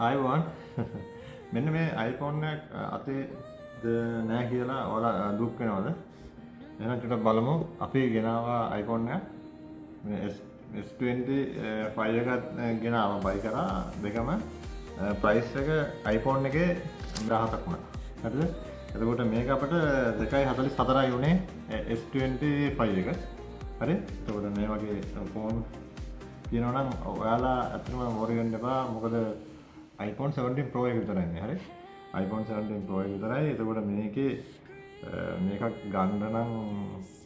iPhone මෙන්න මේ iPhone එක අතේ නෑ කියලා ඔයාලා දුක් වෙනවද? එහෙනම් ටිකක් බලමු. අපි ගෙනාවා iPhone එක මේ S25 එකත් ගෙනාවා බයි කරා දෙකම ප්‍රයිස් එක iPhone එකේ 1000ක් වුණා. හරිද? එතකොට මේක අපිට 2.44යි උනේ S25 එක. හරි? එතකොට මේ වගේ ෆෝන් කියනවා නම් ඔයාලා ඇත්තටම worry වෙන්න එපා. මොකද iPhone 17 Pro එක විතරයි නේ. හරි? iPhone 17 Pro එක විතරයි. එතකොට මේකේ මේකක් ගන්න නම්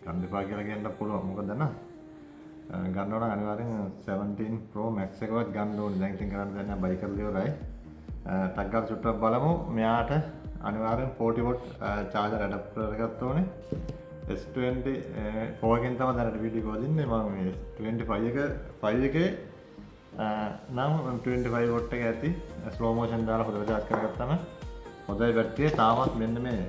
ගන්න එපා කියලා කියන්න පුළුවන්. මොකද නේද? ගන්නවා නම් අනිවාර්යෙන් 17 Pro Max එකවත් ගන්න ඕනේ. දැන් ඉතින් කරන්න දෙයක් නෑ බයි කරලා ඉවරයි. ටක් ගාලා චුට්ටක් බලමු. මෙයාට අනිවාර්යෙන් 40 watt charger adapter එකක් ඕනේ. S24 එකෙන් තමයි දැනට වීඩියෝ එක දින්නේ. මම මේ 25 එක 5 එකේ නම් 25 watt එක ඇති ස්ලෝ මෝෂන් දාලා හොදට charge කරගත්තම හොඳයි බැටරිය. තාමත් මෙන්න මේ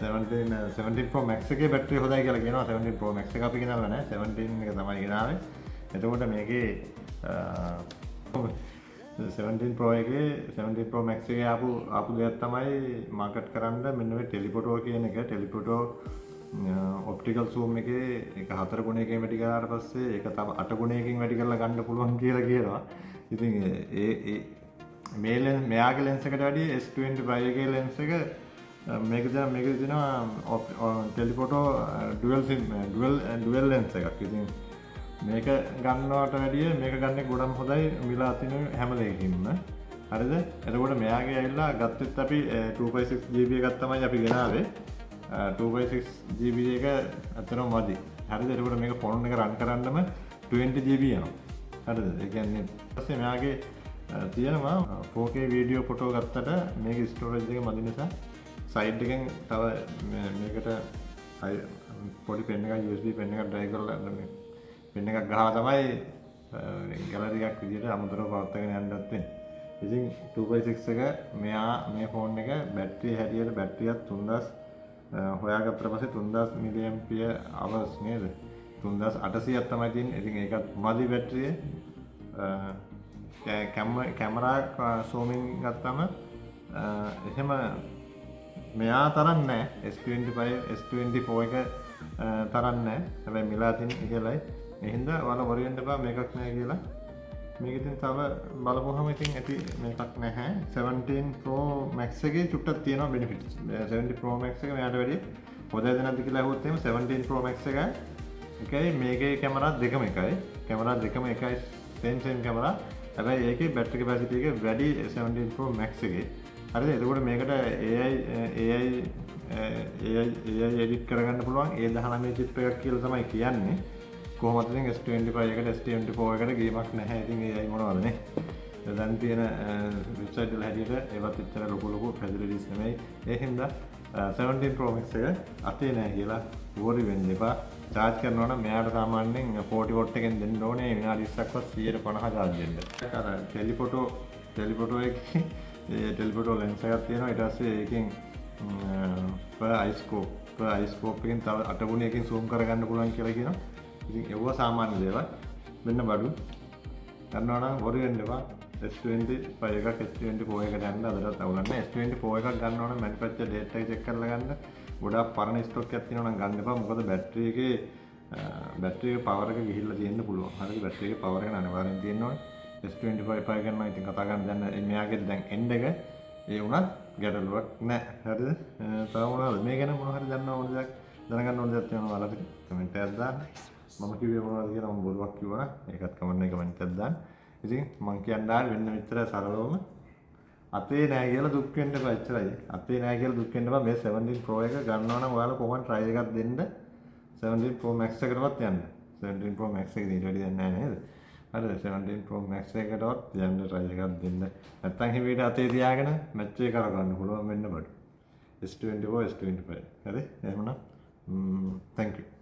17 Pro Max එකේ බැටරිය හොඳයි කියලා කියනවා. 17 Pro Max එක අපි ගෙනාවා නෑ. 17 එක තමයි ගෙනාවේ. එතකොට මේකේ 17 Pro එකේ 17 Pro Max එකේ ආපු දෙයක් තමයි මාකට් කරන්න මෙන්න මේ ටෙලිෆොටෝ කියන එක. ටෙලිෆොටෝ ඔප්ටිකල් සූම් එකේ එක 4 ගුණයකින් වැඩි කරාට පස්සේ ඒක තව 8 ගුණයකින් වැඩි කරලා ගන්න පුළුවන් කියලා කියනවා. ඉතින් මේ ලෙන්ස් මෙයාගේ ලෙන්ස් එකට වැඩිය S25 එකේ ලෙන්ස් එක මේක දෙනවා ටෙලිෆොටෝ ඩුවල් ලෙන්ස් එකක්. ඉතින් මේක ගන්නවට වැඩිය මේක ගන්න ගොඩක් හොඳයි මිල අතින හැම දෙයකින්ම. හරිද? එතකොට මෙයාගේ ඇවිල්ලා ගත්තෙත් අපි 2.6 GB එකක් තමයි අපි ගෙනාවේ. 2.6 GB එක අතරම මදි. හරිද? එතකොට මේක ෆෝන් එක රන් කරන්නම 20 GB යනවා. හරිද? ඒ කියන්නේ ඊපස්සේ මෙයාගේ තියෙනවා 4K වීඩියෝ ෆොටෝ ගත්තට මේක ස්ටෝරේජ් එක මදි නිසා සයිඩ් එකෙන් තව මේකට පොඩි පෙන් එකක් USB පෙන් එකක් ඩ්‍රයිව් කරලා පෙන් එකක් ගහලා තමයි ගැලරි එකක් විදිහට අමුතරව පවත්වාගෙන යන්නත් වෙන්නේ. ඉතින් 2.6 එක මෙයා මේ ෆෝන් එක බැටරිය හැටියට බැටරියක් 3000 හොයාගත්තට පස්සේ 3000 mAh hours නේද? 3800ක් තමයි තියෙන්නේ. ඉතින් ඒකත් මදි බැටරිය. කැමරා සූමින් ගත්තම එහෙම මෙයා තරම් නෑ. S25 S24 එක තරම් නෑ. හැබැයි මිලා තියෙන ඉහළයි. ඒ හින්දා ඔයාලා worry වෙන්න එපා මේකක් නෑ කියලා. මේක ඉතින් තව බලපුවහම ඉතින් ඇති මේකක් නැහැ. 17 Pro Max එකේ චුට්ටක් තියෙනවා benefits. 17 Pro Max එක මෙයාට වැඩිය හොඳයිද නැද්ද කියලා අහුවොත් එහෙම 17 Pro Max එකයි මේකේ කැමරා දෙකම එකයි. කැමරා දෙකම එකයි same කැමරා. හැබැයි ඒකේ බැටරි කැපැසිටි එක වැඩි 17 Pro Max එකේ. හරිද? එතකොට මේකට AI edit කරගන්න පුළුවන්. A19 chip එකක් කියලා තමයි කියන්නේ. කොහොමද ඉතින් S25 එකට S24 එකට ගේමක් නැහැ. ඉතින් AI මොනවද නේ? දැන් තියෙන වෙබ්සයිට් වල හැටියට ඒවත් එච්චර ලොකු ෆැසිලිටිස් නෙමෙයි. ඒ හින්දා 17 Pro Max එක අතේ නැහැ කියලා worry වෙන්න එපා. charge කරනවා නම් මෙයාට සාමාන්‍යයෙන් 40 watt එකෙන් දෙන්න ඕනේ විනාඩි 20ක්වත් 150 charge දෙන්න. අර ටෙලිෆොටෝ එකේ ටෙලිෆොටෝ ලෙන්ස් එකක් තියෙනවා. ඊට පස්සේ ඒකෙන් per iScope එකෙන් තව 8 ගුණයකින් zoom කරගන්න පුළුවන් කියලා කියනවා. ඉතින් ඒව සාමාන්‍ය දේවල් වෙන්න බඩු ගන්නවා නම් worry වෙන්න එපා. S25 එකක් S24 එකට යන්න අදටත් අවුලක් නැහැ. S24 එකක් ගන්නවා නම් manufacturer date එක check කරලා ගන්න. ගොඩාක් පරණ ස්ටොක් එකක් තියෙනවා නම් ගන්න එපා. මොකද බැටරි එකේ පවර් එක ගිහිල්ලා තියෙන්න පුළුවන්. හරිද? බැටරි එකේ පවර් එක අනිවාර්යෙන් තියෙන්න ඕනේ. S25 ගන්නවා ඉතින් කතා කරන්න දැන් මෙයාගේ දැන් end එක ඒ වුණත් ගැටලුවක් නැහැ. හරිද? තව මොනවද? මේ ගැන මොනව හරි දන්නව ඕන දෙයක් දැනගන්න ඕන දෙයක් තියෙනවා ඔයාලට කමෙන්ට් එකක් දාන්න. මම කිව්වේ මොනවද කියලා මම බොරුවක් කිව්වා නම් ඒකත් කමෙන්ට් එකක් දාන්න. ඉතින් මම කියන්නේ වෙන්න මෙච්චර සරලවම අතේ නෑ කියලා දුක් වෙන්න එපා. එච්චරයි. අතේ නෑ කියලා දුක් වෙන්න එපා. මේ 17 Pro එක ගන්නවා නම් ඔයාලා කොහොමද try එකක් දෙන්න. 17 Pro Max එකකටවත් යන්න. 17 Pro Max එක ඊට වැඩි දෙන්නේ නැහැ නේද? හරි 17 Pro Max එකටවත් යන්න try එකක් දෙන්න. නැත්නම් හිමීට අතේ තියාගෙන මැච් එක කරගන්න පුළුවන් වෙන්න බඩු. S24 S25. හරි එහෙමනම් thank you.